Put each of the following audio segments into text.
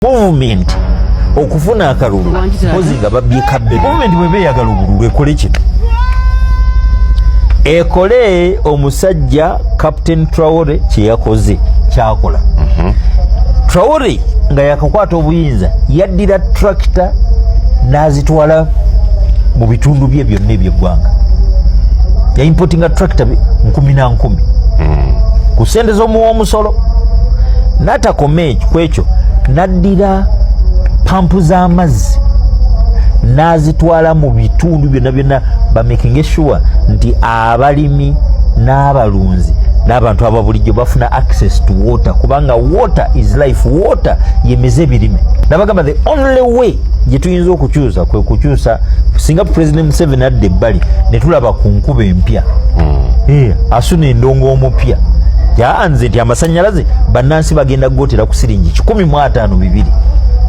movement okufuna akalulu kozi nga babyekabbe movement bwebeyagala obululu ekole kino ekole omusajja Captain Traore kyeyakoze kyakola Traore nga yakakwata obuyinza yaddira tractor nazitwala mu bitundu bye byonna eby'eggwanga ya importinga tractor 10,000 ku sente z'omuwomusolo natakome kwekyo naddira pampu z'amazzi nazitwala mu bitundu byonna byonna bamaking sure nti abalimi n'abalunzi n'abantu ababulijjo bafuna access to water kubanga water is life, water yemeze ebirime. Nabagamba the only way gye tuyinza okukyusa kwe kukyusa singa President Museveni adde ebbali ne tulaba ku nkuba empya asuna endongo omupya yaanze nti amasannyalaze bannansi bagenda gotera ku siringi 152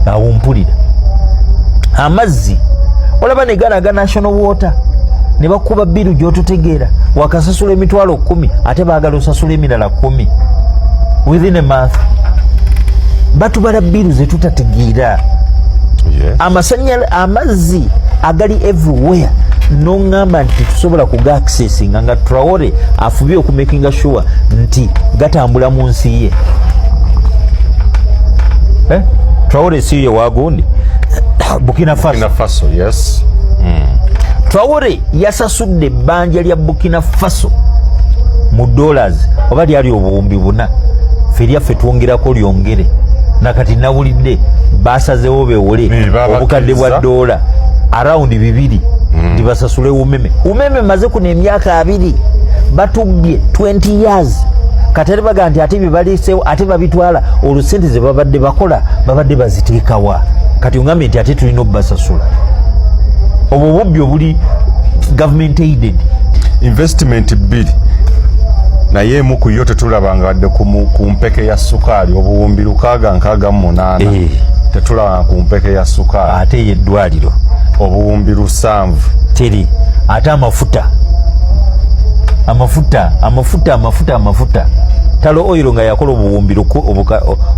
awo mpulira amazzi olaba ne gana national water ne bakuba biru gy'otutegeera wakasasula emitwalo 10 ate baagala osasula emirala 10 within a month batubala biru ze tutategeera amazzi agali everywhere nongamba nti tusobola kuga accessing nga Traore afubye okumakinga sure nti gatambula mu nsi ye Traore si ye wagundi Burkina Faso yes Traore yasasudde ebbanja lya Burkina Faso mu dollars oba lyali obuwumbi 4 feriaffe twongerako lyongere nakati nawulidde basazewo bewole obukadde bwa dola around 2 ndibasasule umeme maze kuna emyaka 2 batubye 20 years katari baga nti ate bibalisewo ate babitwala olusente ze babadde bakola babadde baziteekawa kati ungambe nti ate tulina obbasasula obwo bubbi obuli government aided investment bill naye mu ku yote tulabanga wadde ku mpeke ya sukali obuwumbi 668 tetulaba ku mpeke ya sukali ate yeddwaliro obuwumbi 7 teri ate amafuta talo oil nga yakola obuwumbi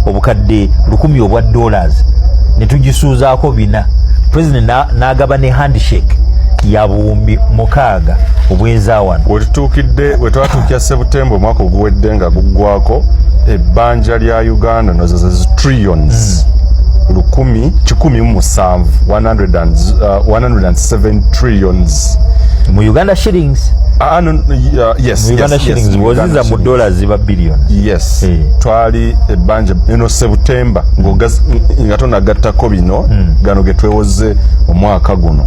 obukadde 1000 obwa dollars ne tugisuuzaako 4 president n'agaba ne handshake ya buwumbi 6 obwezawano wetwatuukya September omwaka oguwedde nga guggwako ebbanja lya Uganda nozo trillions 107 trillions mu Uganda shillings yes Uganda shillings woziza mu dollars ziba billions yes twali ebbanja eno September nga tonagattako bino gano getwewoze omwaka guno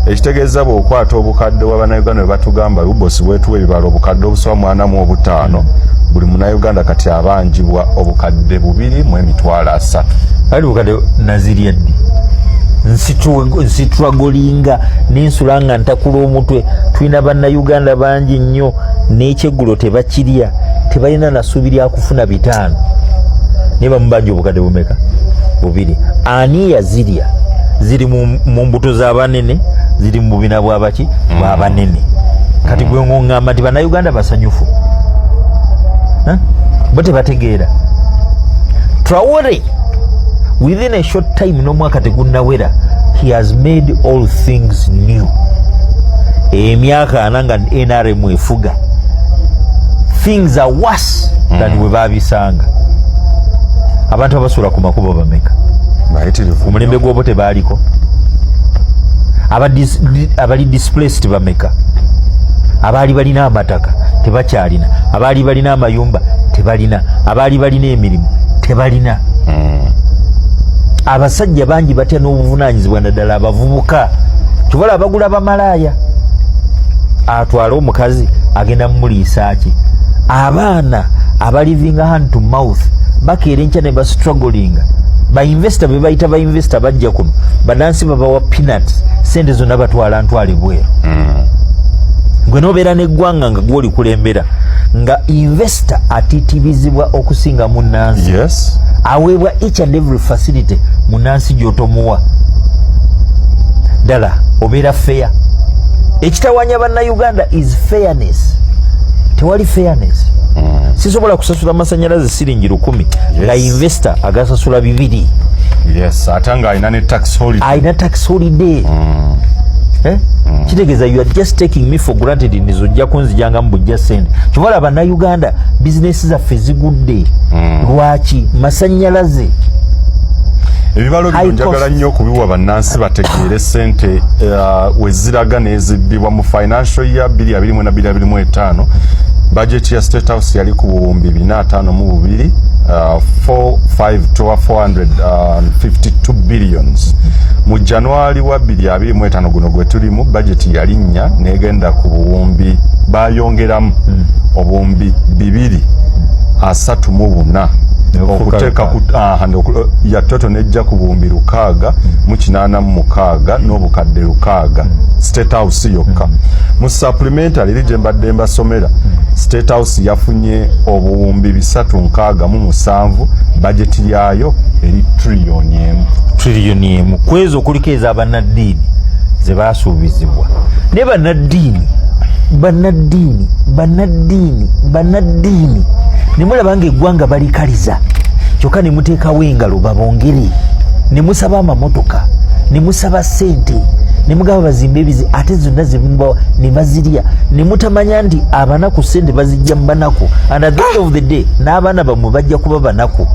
ekitegeeza bw'okwata obukadde bw'Abannayuganda bwe batugamba ubosi wetu ebibala obukadde obusoba 45 buli munnayuganda kati abanjibwa obukadde 2.3 ali bukadde nazirya ddi nsitwagolinga n'ensulanga ntakula omutwe tulina bannayuganda bangi nnyo n'ekyeggulo tebakirya tebalina nasuubi lya kufuna 5 naye bamubanja obukadde bumeka 2 ani yazirya ziri mu mbuto z'abanene ziri mu bubina bwabaki bw'abanene kati gwe ng'oŋŋamba nti bannayuganda basanyufu bo tebategeera Traore within a short time n'omwaka tegunnawera he has made all things new emyaka 4 nga NRM efuga things are worse than we babisanga abantu abasula ku makubo bameka omulembe gw'obo tebaaliko abali displaced bameka abaali balina amataka tebakyalina abaali balina amayumba tebalina abaali balina emirimu tebalina abasajja bangi batya n'obuvunaanyizibwa naddala abavubuka tubola abagula bamalaaya atwala omukazi agenda mumuliisa ki abaana abalivinga hand to mouth bakeera enkya ne bastrugglinga bainvestor be bayita bainvestor bajja kuno banansi babawa peanuts sente zonna batwala ntwale bweru gwe nobeera n'eggwanga nga gwoli kulembera nga investor atiitibizibwa okusinga munnansi yes aweebwa each and every facility munnansi gy'otomuwa ddala obeera fair ekitawanya bannayuganda is fairness tewali fairness sisobola kusasula amasannyalaze siringi 10 nga investor agasasula 2 yes atanga aina ne tax holiday aina tax holiday kitegeeza you are just taking me for granted nizojja kunzijanga mu bujja sente kivala bannayuganda bizinesi zaffe zigudde lwaki masannyalaze ebibalo bino njagala nnyo okubiwa bannansi bategeere sente weziraga nezibbibwa mu financial year 2024-2025 budget ya State House yali ku buwumbi 452 452 billions mu January wa 2025 guno gwe tulimu budget yalinnya negenda ku buwumbi bayongeramu obuwumbi 234 okuteeka ya toto nejja ku buwumbi 686 n'obukadde 600 State House yokka mu supplementary lije mbadde mbasomera State House yafunye obuwumbi 367 budget yayo eri trillion emu kwezo kulikeza abannaddiini ze basuubizibwa ne bannaddiini nemulaba nga eggwanga balikaliza kyokka ne muteekawo engalo babongere ne musaba amamotoka ne musaba ssente ne mugaba bazimba ebizi ate zonna zemubawa ne bazirya ne mutamanya nti abanaku ssente bazijja mu banaku and at the end of the day n'abaana bammwe bajja kuba banaku